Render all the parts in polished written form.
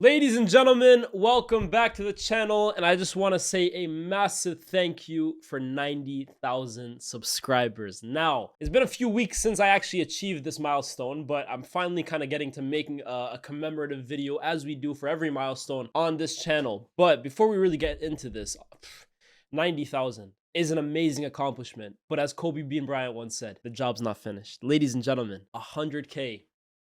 Ladies and gentlemen, welcome back to the channel, and I just want to say a massive thank you for 90,000 subscribers. Now, it's been a few weeks since I actually achieved this milestone, but I'm finally kind of getting to making a commemorative video as we do for every milestone on this channel. But before we really get into this, 90,000 is an amazing accomplishment. But as Kobe Bean Bryant once said, the job's not finished. Ladies and gentlemen, 100K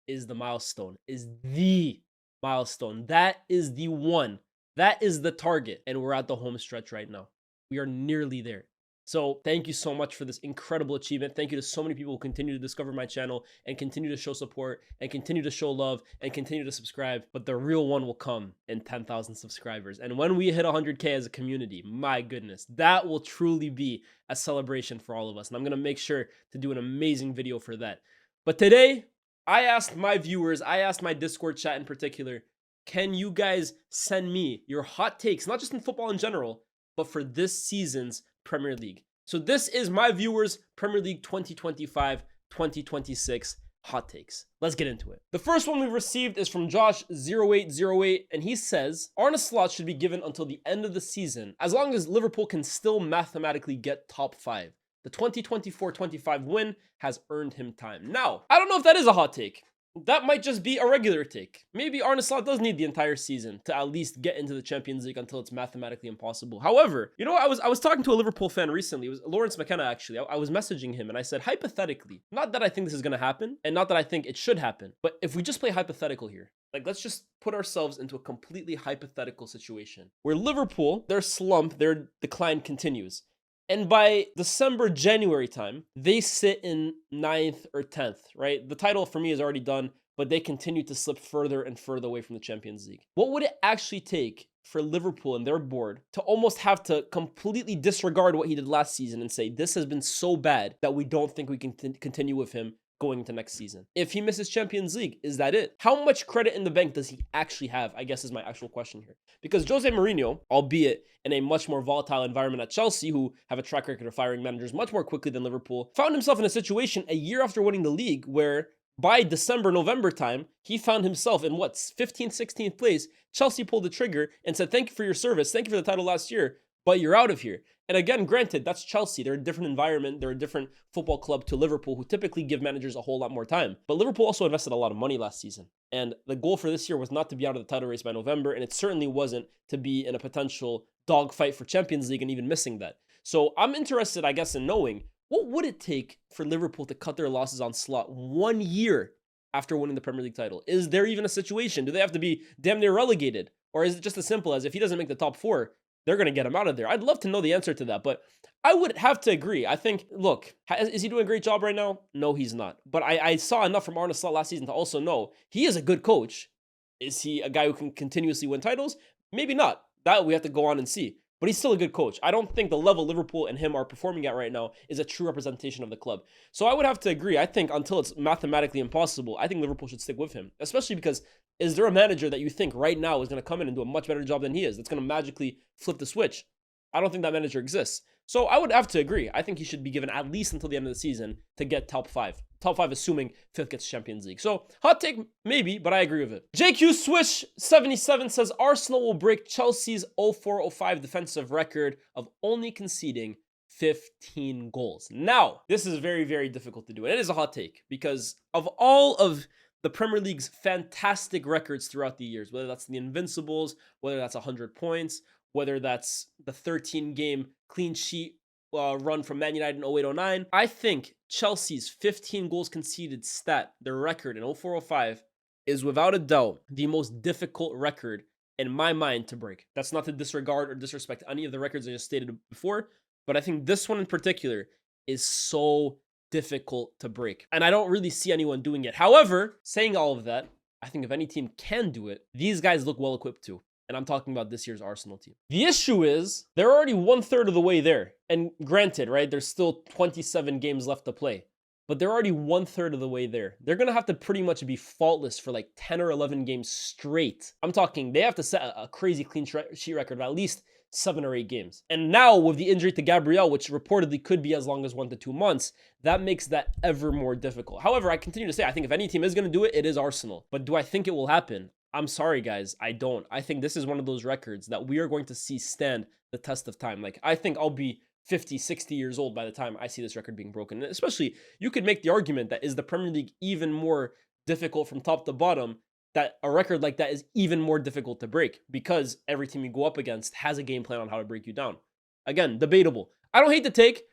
is the milestone, is the milestone. That is the one. That is the target. And we're at the home stretch right now. We are nearly there. So thank you so much for this incredible achievement. Thank you to so many people who continue to discover my channel and continue to show support and continue to show love and continue to subscribe. But the real one will come in 10,000 subscribers. And when we hit 100K as a community, my goodness, that will truly be a celebration for all of us. And I'm going to make sure to do an amazing video for that. But today, I asked my viewers, I asked my Discord chat in particular, can you guys send me your hot takes, not just in football in general, but for this season's Premier League? So this is my viewers' Premier League 2025-2026 hot takes. Let's get into it. The first one we received is from Josh0808, and he says, Arne Slot should be given until the end of the season, as long as Liverpool can still mathematically get top 5. The 2024-25 win has earned him time. Now, I don't know if that is a hot take. That might just be a regular take. Maybe Arne Slot does need the entire season to at least get into the Champions League until it's mathematically impossible. However, you know, I was talking to a Liverpool fan recently. It was Lawrence McKenna, actually. I was messaging him and I said, hypothetically, not that I think this is going to happen and not that I think it should happen, but if we just play hypothetical here, like, let's just put ourselves into a completely hypothetical situation where Liverpool, their slump, their decline continues. And by December, January time, they sit in 9th or 10th, right? The title for me is already done, but they continue to slip further and further away from the Champions League. What would it actually take for Liverpool and their board to almost have to completely disregard what he did last season and say, this has been so bad that we don't think we can continue with him going into next season? If he misses Champions League, is that it? How much credit in the bank does he actually have, I guess, is my actual question here. Because Jose Mourinho, albeit in a much more volatile environment at Chelsea, who have a track record of firing managers much more quickly than Liverpool, found himself in a situation a year after winning the league where by December, November time, he found himself in 15th, 16th place. Chelsea pulled the trigger and said, thank you for your service. Thank you for the title last year, but you're out of here. And again, granted, that's Chelsea. They're a different environment. They're a different football club to Liverpool, who typically give managers a whole lot more time. But Liverpool also invested a lot of money last season. And the goal for this year was not to be out of the title race by November, and it certainly wasn't to be in a potential dogfight for Champions League and even missing that. So I'm interested, I guess, in knowing, what would it take for Liverpool to cut their losses on Slot 1 year after winning the Premier League title? Is there even a situation? Do they have to be damn near relegated? Or is it just as simple as if he doesn't make the top 4, they're going to get him out of there? I'd love to know the answer to that, but I would have to agree. I think, look, is he doing a great job right now? No, he's not. But I saw enough from Arne Slot last season to also know he is a good coach. Is he a guy who can continuously win titles? Maybe not. That we have to go on and see. But he's still a good coach. I don't think the level Liverpool and him are performing at right now is a true representation of the club. So I would have to agree. I think until it's mathematically impossible, I think Liverpool should stick with him. Especially because, is there a manager that you think right now is going to come in and do a much better job than he is? That's going to magically flip the switch. I don't think that manager exists. So I would have to agree. I think he should be given at least until the end of the season to get top 5. Top 5 assuming 5th gets Champions League. So hot take, maybe, but I agree with it. JQ Swish 77 says Arsenal will break Chelsea's 04-05 defensive record of only conceding 15 goals. Now, this is very, very difficult to do. And it is a hot take because of all of the Premier League's fantastic records throughout the years, whether that's the Invincibles, whether that's 100 points, whether that's the 13-game clean sheet run from Man United in 08-09. I think Chelsea's 15 goals conceded stat, their record in 04-05, is without a doubt the most difficult record in my mind to break. That's not to disregard or disrespect any of the records I just stated before, but I think this one in particular is so difficult to break. And I don't really see anyone doing it. However, saying all of that, I think if any team can do it, these guys look well equipped to. And I'm talking about this year's Arsenal team. The issue is they're already 1/3 of the way there. And granted, right, there's still 27 games left to play, but they're already 1/3 of the way there. They're going to have to pretty much be faultless for like 10 or 11 games straight. I'm talking, they have to set a crazy clean sheet record of at least 7 or 8 games. And now with the injury to Gabriel, which reportedly could be as long as 1 to 2 months, that makes that ever more difficult. However, I continue to say, I think if any team is going to do it, it is Arsenal. But do I think it will happen? I'm sorry, guys. I don't. I think this is one of those records that we are going to see stand the test of time. Like, I think I'll be 50, 60 years old by the time I see this record being broken. And especially, you could make the argument that is the Premier League even more difficult from top to bottom, that a record like that is even more difficult to break because every team you go up against has a game plan on how to break you down. Again, debatable. I don't hate the take,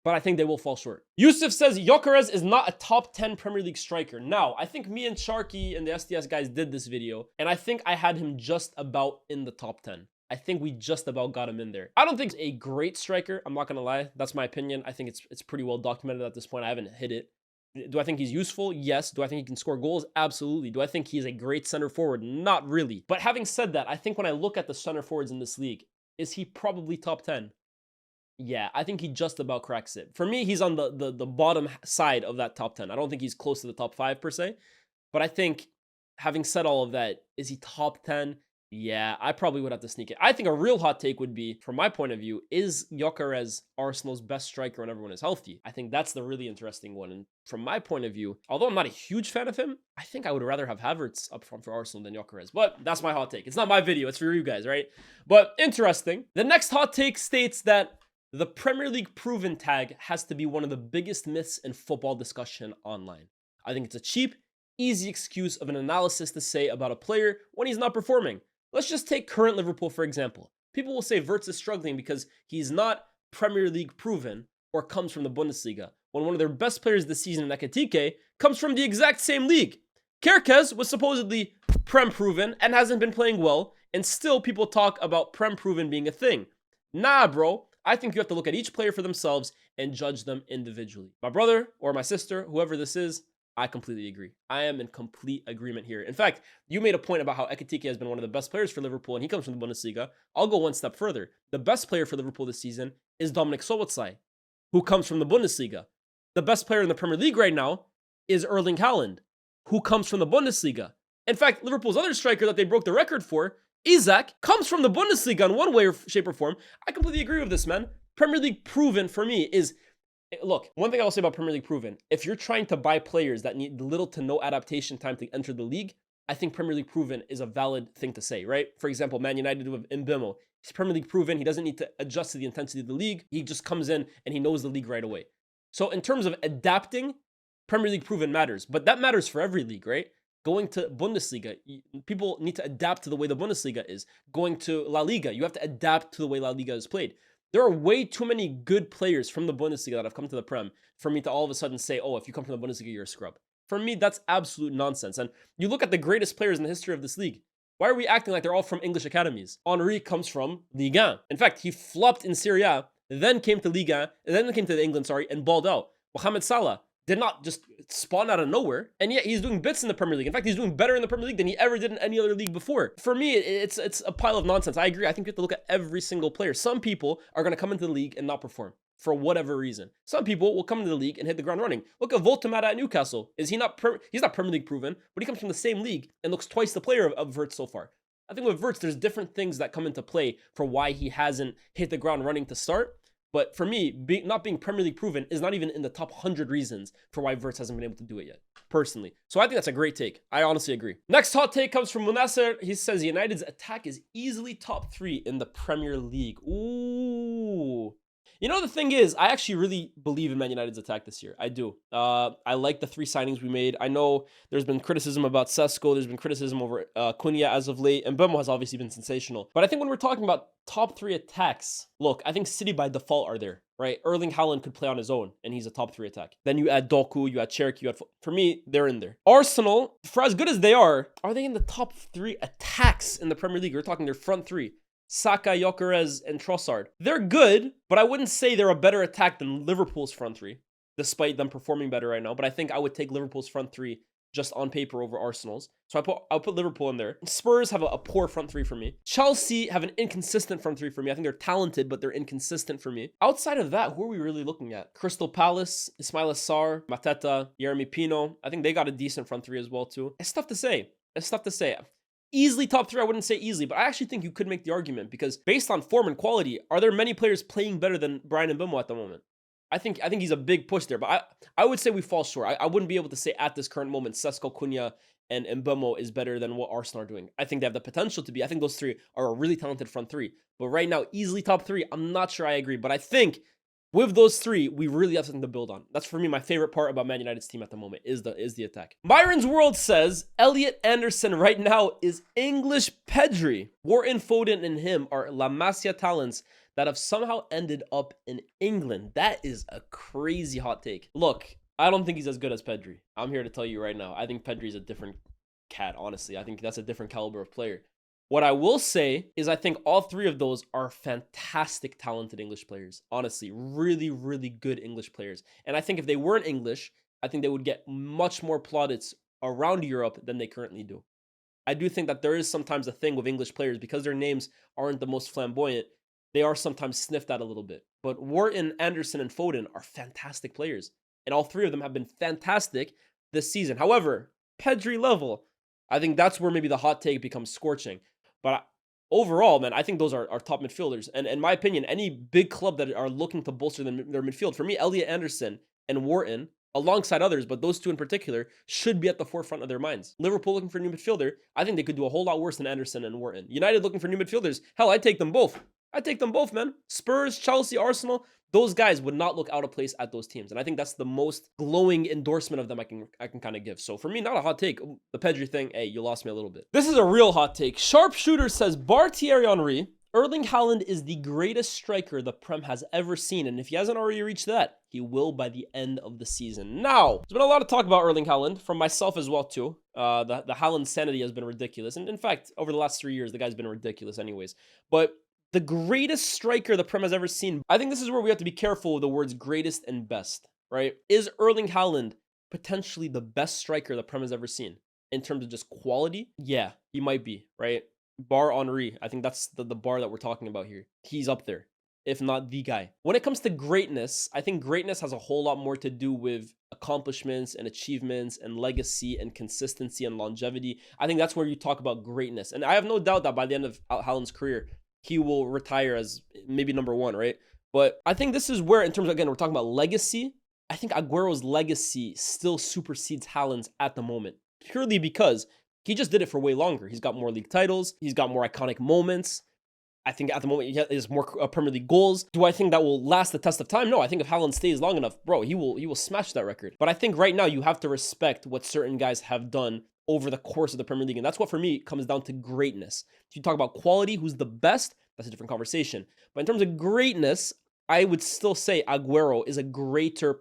but I think they will fall short. Yusuf says Gyökeres is not a top 10 Premier League striker. Now, I think me and Sharky and the SDS guys did this video, and I think I had him just about in the top 10. I think we just about got him in there. I don't think he's a great striker. I'm not going to lie. That's my opinion. I think it's pretty well documented at this point. I haven't hit it. Do I think he's useful? Yes. Do I think he can score goals? Absolutely. Do I think he's a great center forward? Not really. But having said that, I think when I look at the center forwards in this league, is he probably top 10? Yeah, I think he just about cracks it. For me, he's on the bottom side of that top 10. I don't think he's close to the top 5 per se. But I think, having said all of that, is he top 10? Yeah, I probably would have to sneak it. I think a real hot take would be, from my point of view, is Gyökeres Arsenal's best striker when everyone is healthy? I think that's the really interesting one. And from my point of view, although I'm not a huge fan of him, I think I would rather have Havertz up front for Arsenal than Gyökeres. But that's my hot take. It's not my video. It's for you guys, right? But interesting. The next hot take states that the Premier League proven tag has to be one of the biggest myths in football discussion online. I think it's a cheap, easy excuse of an analysis to say about a player when he's not performing. Let's just take current Liverpool, for example. People will say Wirtz is struggling because he's not Premier League proven or comes from the Bundesliga, when one of their best players this season, Ekitike, comes from the exact same league. Kerkez was supposedly Prem proven and hasn't been playing well, and still people talk about Prem proven being a thing. Nah, bro. I think you have to look at each player for themselves and judge them individually. My brother or my sister, whoever this is, I completely agree. I am in complete agreement here. In fact, you made a point about how Ekitike has been one of the best players for Liverpool, and he comes from the Bundesliga. I'll go one step further. The best player for Liverpool this season is Dominik Szoboszlai, who comes from the Bundesliga. The best player in the Premier League right now is Erling Haaland, who comes from the Bundesliga. In fact, Liverpool's other striker that they broke the record for, Isak, comes from the Bundesliga in one way or shape or form. I completely agree with this, man. Premier League proven for me is, look, one thing I will say about Premier League proven, if you're trying to buy players that need little to no adaptation time to enter the league, I think Premier League proven is a valid thing to say, right? For example, Man United with Mbemo. He's Premier League proven. He doesn't need to adjust to the intensity of the league. He just comes in and he knows the league right away. So in terms of adapting, Premier League proven matters. But that matters for every league, right? Going to Bundesliga, people need to adapt to the way the Bundesliga is. Going to La Liga, you have to adapt to the way La Liga is played. There are way too many good players from the Bundesliga that have come to the Prem for me to all of a sudden say, oh, if you come from the Bundesliga, you're a scrub. For me, that's absolute nonsense. And you look at the greatest players in the history of this league. Why are we acting like they're all from English academies? Henry comes from Ligue 1. In fact, he flopped in Serie A, then came to Ligue 1, and then came to England, and balled out. Mohamed Salah did not just spawn out of nowhere, and yet he's doing bits in the Premier League. In fact, he's doing better in the Premier League than he ever did in any other league before. For me, it's a pile of nonsense. I agree. I think you have to look at every single player. Some people are going to come into the league and not perform for whatever reason. Some people will come into the league and hit the ground running. Look at Voltemata at Newcastle. He's not Premier League proven, but he comes from the same league and looks twice the player of Wirtz so far. I think with Wirtz, there's different things that come into play for why he hasn't hit the ground running to start. But for me, not being Premier League proven is not even in the top 100 reasons for why Wirtz hasn't been able to do it yet, personally. So I think that's a great take. I honestly agree. Next hot take comes from Munasser. He says United's attack is easily top 3 in the Premier League. Ooh. You know, the thing is, I actually really believe in Man United's attack this year. I do. I like the 3 signings we made. I know there's been criticism about Sesko. There's been criticism over Cunha as of late. And Mbemo has obviously been sensational. But I think when we're talking about top 3 attacks, look, I think City by default are there, right? Erling Haaland could play on his own, and he's a top 3 attack. Then you add Doku, you add Cherki, for me, they're in there. Arsenal, for as good as they are they in the top 3 attacks in the Premier League? We're talking their front 3. Saka, Gyökeres, and Trossard. They're good, but I wouldn't say they're a better attack than Liverpool's front 3, despite them performing better right now. But I think I would take Liverpool's front 3 just on paper over Arsenal's. So I'll put Liverpool in there. Spurs have a poor front 3 for me. Chelsea have an inconsistent front 3 for me. I think they're talented, but they're inconsistent for me. Outside of that, who are we really looking at? Crystal Palace, Ismail Assar, Mateta, Yeremy Pino. I think they got a decent front 3 as well, too. It's tough to say. Easily top 3, I wouldn't say easily, but I actually think you could make the argument because based on form and quality, are there many players playing better than Bryan Mbeumo at the moment? I think he's a big push there, but I would say we fall short. I wouldn't be able to say at this current moment Sesko, Cunha, and Mbeumo is better than what Arsenal are doing. I think they have the potential to be. I think those three are a really talented front three. But right now, easily top three, I'm not sure I agree. But I think with those three, we really have something to build on. That's for me my favorite part about Man United's team at the moment is the attack. Myron's World says Elliot Anderson right now is English Pedri. Wharton, Foden, and him are La Masia talents that have somehow ended up in England. That is a crazy hot take. Look, I don't think he's as good as Pedri. I'm here to tell you right now. I think Pedri's a different cat, honestly. I think that's a different caliber of player. What I will say is I think all three of those are fantastic, talented English players. Honestly, really, really good English players. And I think if they weren't English, I think they would get much more plaudits around Europe than they currently do. I do think that there is sometimes a thing with English players because their names aren't the most flamboyant. They are sometimes sniffed at a little bit. But Wharton, Anderson, and Foden are fantastic players. And all three of them have been fantastic this season. However, Pedri level, I think that's where maybe the hot take becomes scorching. But overall, man, I think those are top midfielders. And in my opinion, any big club that are looking to bolster their midfield, for me, Elliot Anderson and Wharton, alongside others, but those two in particular, should be at the forefront of their minds. Liverpool looking for a new midfielder, I think they could do a whole lot worse than Anderson and Wharton. United looking for new midfielders, hell, I'd take them both. I'd take them both, man. Spurs, Chelsea, Arsenal, those guys would not look out of place at those teams. And I think that's the most glowing endorsement of them I can kind of give. So for me, not a hot take. The Pedri thing, hey, you lost me a little bit. This is a real hot take. Sharpshooter says, bar Thierry Henry, Erling Haaland is the greatest striker the Prem has ever seen. And if he hasn't already reached that, he will by the end of the season. Now, there's been a lot of talk about Erling Haaland from myself as well, too. The Haaland sanity has been ridiculous. And in fact, over the last 3 years, the guy's been ridiculous anyways. But the greatest striker the Prem has ever seen. I think this is where we have to be careful with the words greatest and best, right? Is Erling Haaland potentially the best striker the Prem has ever seen in terms of just quality? Yeah, he might be, right? Bar Henry. I think that's the bar that we're talking about here. He's up there, if not the guy. When it comes to greatness, I think greatness has a whole lot more to do with accomplishments and achievements and legacy and consistency and longevity. I think that's where you talk about greatness. And I have no doubt that by the end of Haaland's career, he will retire as maybe number one, right? But I think this is where, in terms of, again, we're talking about legacy. I think Aguero's legacy still supersedes Haaland's at the moment, purely because he just did it for way longer. He's got more league titles. He's got more iconic moments. I think at the moment he has more Premier League goals. Do I think that will last the test of time? No, I think if Haaland stays long enough, bro, he will smash that record. But I think right now you have to respect what certain guys have done over the course of the Premier League. And that's what, for me, comes down to greatness. If you talk about quality, who's the best, that's a different conversation. But in terms of greatness, I would still say Aguero has a greater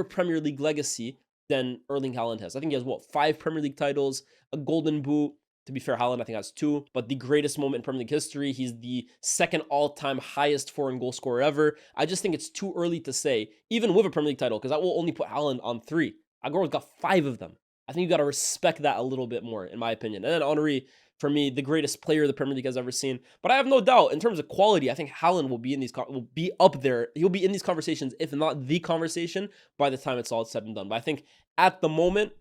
Premier League legacy than Erling Haaland has. I think he has, 5 Premier League titles, a Golden Boot. To be fair, Haaland, I think, has 2. But the greatest moment in Premier League history, he's the second all-time highest foreign goal scorer ever. I just think it's too early to say, even with a Premier League title, because that will only put Haaland on 3. Aguero's got 5 of them. I think you got to respect that a little bit more, in my opinion. And then Henry, for me, the greatest player the Premier League has ever seen. But I have no doubt, in terms of quality, I think Haaland will be up there. He'll be in these conversations, if not the conversation, by the time it's all said and done. But I think at the moment,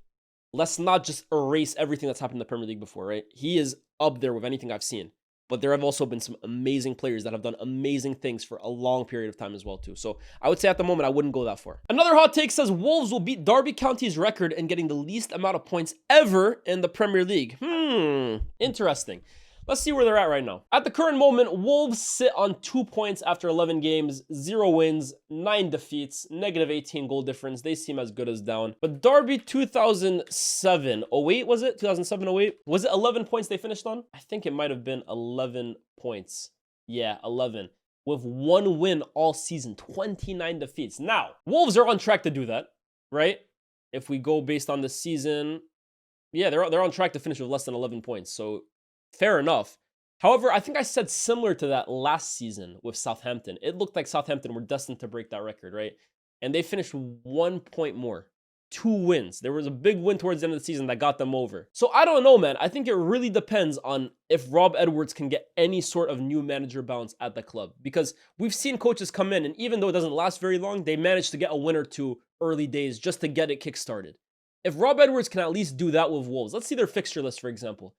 let's not just erase everything that's happened in the Premier League before, right? He is up there with anything I've seen. But there have also been some amazing players that have done amazing things for a long period of time as well, too. So I would say at the moment, I wouldn't go that far. Another hot take says Wolves will beat Derby County's record in getting the least amount of points ever in the Premier League. Interesting. Let's see where they're at right now. At the current moment, Wolves sit on 2 points after 11 games, 0 wins, 9 defeats, negative 18 goal difference. They seem as good as down. But Derby 2007-08, was it? 2007-08? Was it 11 points they finished on? I think it might have been 11 points. Yeah, 11. With 1 win all season, 29 defeats. Now, Wolves are on track to do that, right? If we go based on the season, yeah, they're on track to finish with less than 11 points. So fair enough. However, I think I said similar to that last season with Southampton. It looked like Southampton were destined to break that record, right? And they finished 1 point more. 2 wins. There was a big win towards the end of the season that got them over. So I don't know, man. I think it really depends on if Rob Edwards can get any sort of new manager bounce at the club. Because we've seen coaches come in, and even though it doesn't last very long, they manage to get a win or two early days just to get it kickstarted. If Rob Edwards can at least do that with Wolves, let's see their fixture list, for example.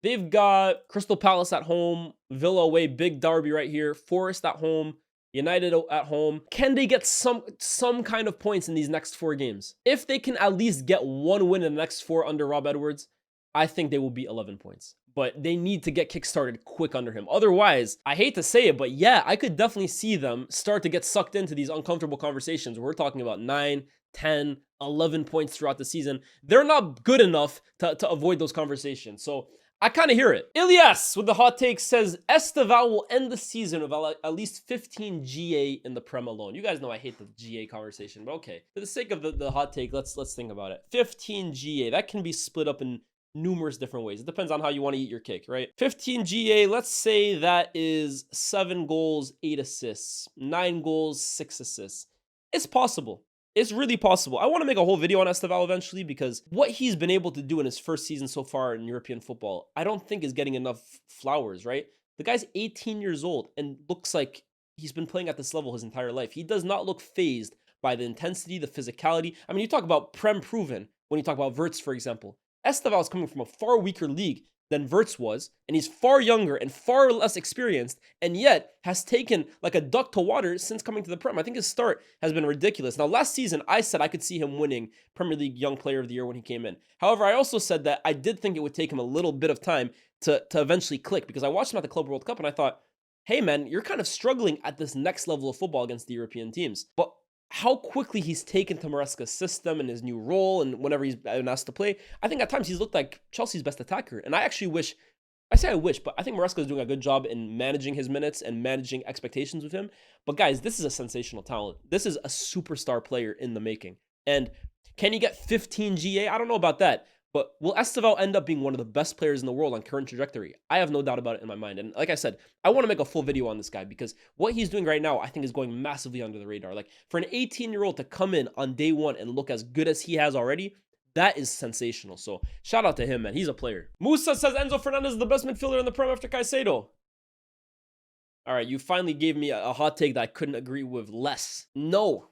They've got Crystal Palace at home, Villa away, big derby right here, Forest at home, United at home. Can they get some kind of points in these next 4 games? If they can at least get 1 win in the next 4 under Rob Edwards, I think they will be 11 points. But they need to get kickstarted quick under him. Otherwise, I hate to say it, but yeah, I could definitely see them start to get sucked into these uncomfortable conversations. We're talking about 9, 10, 11 points throughout the season. They're not good enough to avoid those conversations. So I kind of hear it. Ilyas with the hot take says Estevao will end the season with at least 15 GA in the Prem alone. You guys know I hate the GA conversation, but okay. For the sake of the hot take, let's think about it. 15 GA, that can be split up in numerous different ways. It depends on how you want to eat your cake, right? 15 GA, let's say that is 7 goals, 8 assists, 9 goals, 6 assists. It's possible. It's really possible. I want to make a whole video on Estevao eventually because what he's been able to do in his first season so far in European football, I don't think is getting enough flowers, right? The guy's 18 years old and looks like he's been playing at this level his entire life. He does not look phased by the intensity, the physicality. I mean, you talk about Prem proven when you talk about Wirtz, for example. Estevao is coming from a far weaker league than Wirtz was, and he's far younger and far less experienced, and yet has taken like a duck to water since coming to the Prem. I think his start has been ridiculous. Now, last season, I said I could see him winning Premier League Young Player of the Year when he came in. However, I also said that I did think it would take him a little bit of time to eventually click, because I watched him at the Club World Cup, and I thought, hey man, you're kind of struggling at this next level of football against the European teams. But how quickly he's taken to Maresca's system and his new role, and whenever he's been asked to play, I think at times he's looked like Chelsea's best attacker. And I actually wish, but I think Maresca is doing a good job in managing his minutes and managing expectations with him. But guys, this is a sensational talent. This is a superstar player in the making. And can he get 15 GA? I don't know about that. But will Estevao end up being one of the best players in the world on current trajectory? I have no doubt about it in my mind. And like I said, I want to make a full video on this guy because what he's doing right now, I think is going massively under the radar. Like for an 18-year-old to come in on day one and look as good as he has already, that is sensational. So shout out to him, man. He's a player. Musa says Enzo Fernandez is the best midfielder in the Prem after Caicedo. All right, you finally gave me a hot take that I couldn't agree with less. No.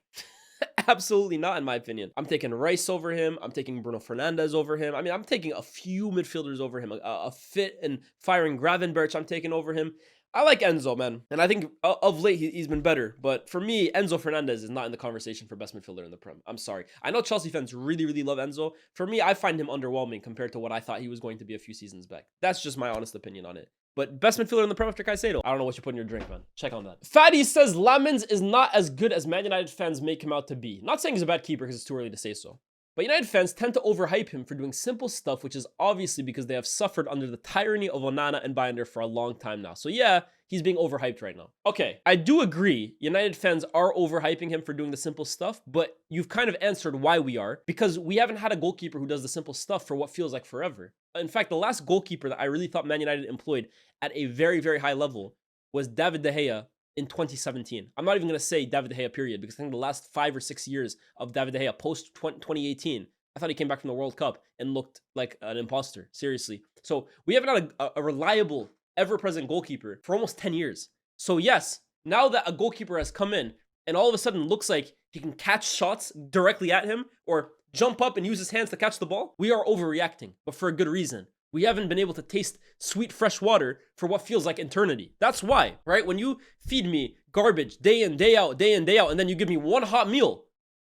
Absolutely not, in my opinion. I'm taking Rice over him. I'm taking Bruno Fernandes over him. I mean, I'm taking a few midfielders over him. A fit and firing Gravenberch I'm taking over him. I like Enzo, man. And I think of late he's been better. But for me, Enzo Fernandez is not in the conversation for best midfielder in the Prem. I'm sorry. I know Chelsea fans really, really love Enzo. For me, I find him underwhelming compared to what I thought he was going to be a few seasons back. That's just my honest opinion on it. But best midfielder in the Prem after Caicedo. I don't know what you put in your drink, man. Check on that. Fatty says Lamens is not as good as Man United fans make him out to be. Not saying he's a bad keeper because it's too early to say so. But United fans tend to overhype him for doing simple stuff, which is obviously because they have suffered under the tyranny of Onana and Binder for a long time now. So yeah, he's being overhyped right now. Okay, I do agree United fans are overhyping him for doing the simple stuff, but you've kind of answered why we are, because we haven't had a goalkeeper who does the simple stuff for what feels like forever. In fact, the last goalkeeper that I really thought Man United employed at a very, very high level was David De Gea in 2017. I'm not even going to say David De Gea period, because I think the last 5 or 6 years of David De Gea post 2018, I thought he came back from the World Cup and looked like an imposter, seriously. So we haven't had a reliable, ever-present goalkeeper for almost 10 years. So yes, now that a goalkeeper has come in and all of a sudden looks like he can catch shots directly at him or jump up and use his hands to catch the ball, we are overreacting, but for a good reason. We haven't been able to taste sweet, fresh water for what feels like eternity. That's why, right? When you feed me garbage day in, day out, and then you give me one hot meal,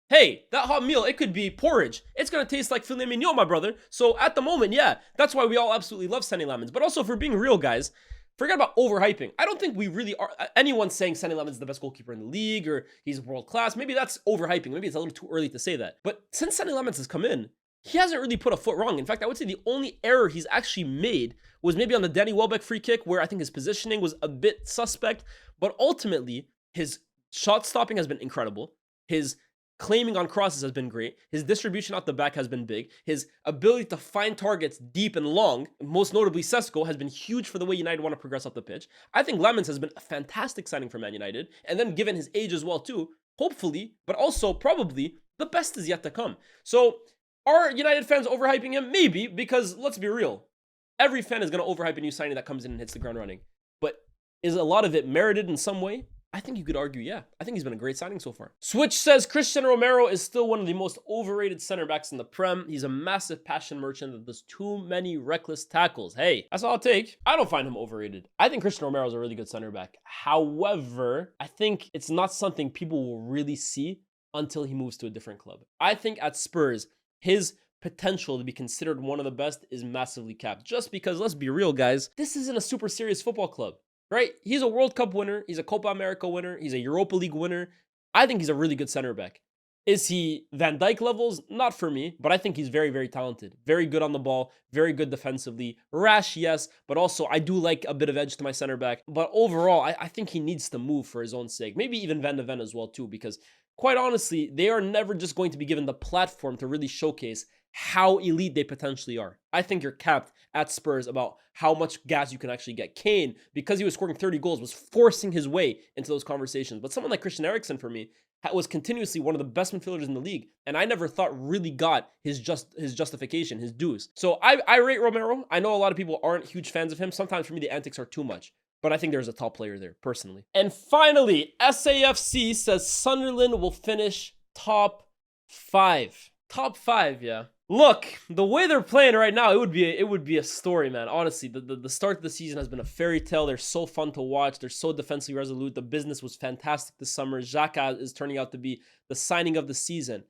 hey, that hot meal, it could be porridge. It's going to taste like filet mignon, my brother. So at the moment, yeah, that's why we all absolutely love Sonny Lemons. But also, for being real, guys, forget about overhyping. I don't think we really are. Anyone saying Sonny Lemons is the best goalkeeper in the league or he's world class, maybe that's overhyping. Maybe it's a little too early to say that. But since Sonny Lemons has come in, he hasn't really put a foot wrong. In fact, I would say the only error he's actually made was maybe on the Danny Welbeck free kick, where I think his positioning was a bit suspect. But ultimately, his shot stopping has been incredible. His claiming on crosses has been great. His distribution out the back has been big. His ability to find targets deep and long, most notably Sesko, has been huge for the way United want to progress up the pitch. I think Lemons has been a fantastic signing for Man United. And then given his age as well too, hopefully, but also probably, the best is yet to come. So are United fans overhyping him? Maybe, because let's be real. Every fan is going to overhype a new signing that comes in and hits the ground running. But is a lot of it merited in some way? I think you could argue, yeah. I think he's been a great signing so far. Switch says Cristiano Romero is still one of the most overrated center backs in the Prem. He's a massive passion merchant that does too many reckless tackles. Hey, that's all I'll take. I don't find him overrated. I think Cristiano Romero is a really good center back. However, I think it's not something people will really see until he moves to a different club. I think at Spurs, his potential to be considered one of the best is massively capped. Just because, let's be real, guys, this isn't a super serious football club. Right? He's a World Cup winner. He's a Copa America winner. He's a Europa League winner. I think he's a really good center back. Is he Van Dijk levels? Not for me, but I think he's very, very talented. Very good on the ball. Very good defensively. Rash, yes, but also I do like a bit of edge to my center back. But overall, I think he needs to move for his own sake. Maybe even Van de Ven as well too, because quite honestly, they are never just going to be given the platform to really showcase how elite they potentially are. I think you're capped at Spurs about how much gas you can actually get. Kane, because he was scoring 30 goals, was forcing his way into those conversations. But someone like Christian Eriksen, for me, was continuously one of the best midfielders in the league. And I never thought really got his justification, his dues. So I rate Romero. I know a lot of people aren't huge fans of him. Sometimes for me, the antics are too much. But I think there's a top player there, personally. And finally, SAFC says Sunderland will finish top 5. Top 5, yeah. Look, the way they're playing right now, it would be a story, man. Honestly, the start of the season has been a fairy tale. They're so fun to watch. They're so defensively resolute. The business was fantastic this summer. Xhaka is turning out to be the signing of the season.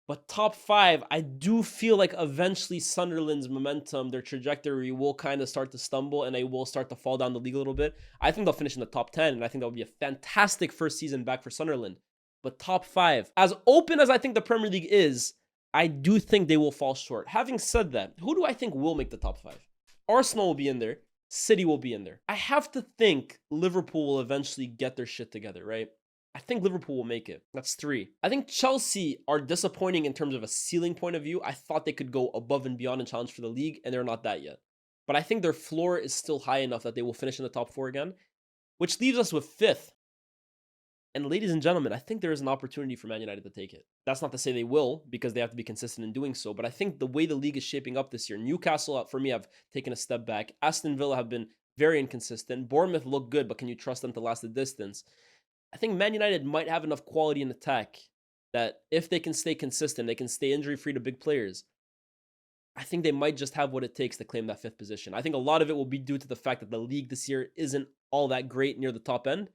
But top 5, I do feel like eventually Sunderland's momentum, their trajectory will kind of start to stumble and they will start to fall down the league a little bit. I think they'll finish in the top 10, and I think that would be a fantastic first season back for Sunderland. But top 5, as open as I think the Premier League is, I do think they will fall short. Having said that, who do I think will make the top 5? Arsenal will be in there. City will be in there. I have to think Liverpool will eventually get their shit together, right? I think Liverpool will make it. That's 3. I think Chelsea are disappointing in terms of a ceiling point of view. I thought they could go above and beyond and challenge for the league, and they're not that yet. But I think their floor is still high enough that they will finish in the top 4 again, which leaves us with 5th. And ladies and gentlemen, I think there is an opportunity for Man United to take it. That's not to say they will, because they have to be consistent in doing so. But I think the way the league is shaping up this year, Newcastle, for me, have taken a step back. Aston Villa have been very inconsistent. Bournemouth look good, but can you trust them to last the distance? I think Man United might have enough quality in attack that if they can stay consistent, they can stay injury-free to big players. I think they might just have what it takes to claim that 5th position. I think a lot of it will be due to the fact that the league this year isn't all that great near the top end.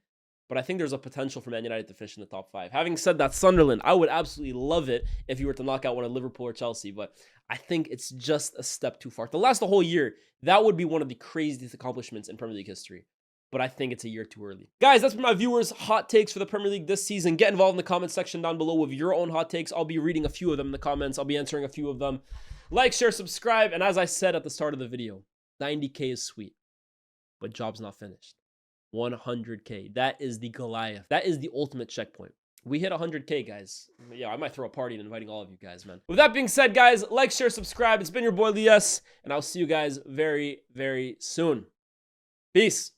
But I think there's a potential for Man United to finish in the top 5. Having said that, Sunderland, I would absolutely love it if you were to knock out one of Liverpool or Chelsea. But I think it's just a step too far. To last the whole year, that would be one of the craziest accomplishments in Premier League history. But I think it's a year too early. Guys, that's been my viewers' hot takes for the Premier League this season. Get involved in the comment section down below with your own hot takes. I'll be reading a few of them in the comments. I'll be answering a few of them. Like, share, subscribe. And as I said at the start of the video, 90K is sweet, but job's not finished. 100K. That is the Goliath. That is the ultimate checkpoint. We hit 100K, guys. Yeah, I might throw a party and inviting all of you guys, man. With that being said, guys, like, share, subscribe. It's been your boy, Lyes, and I'll see you guys very, very soon. Peace.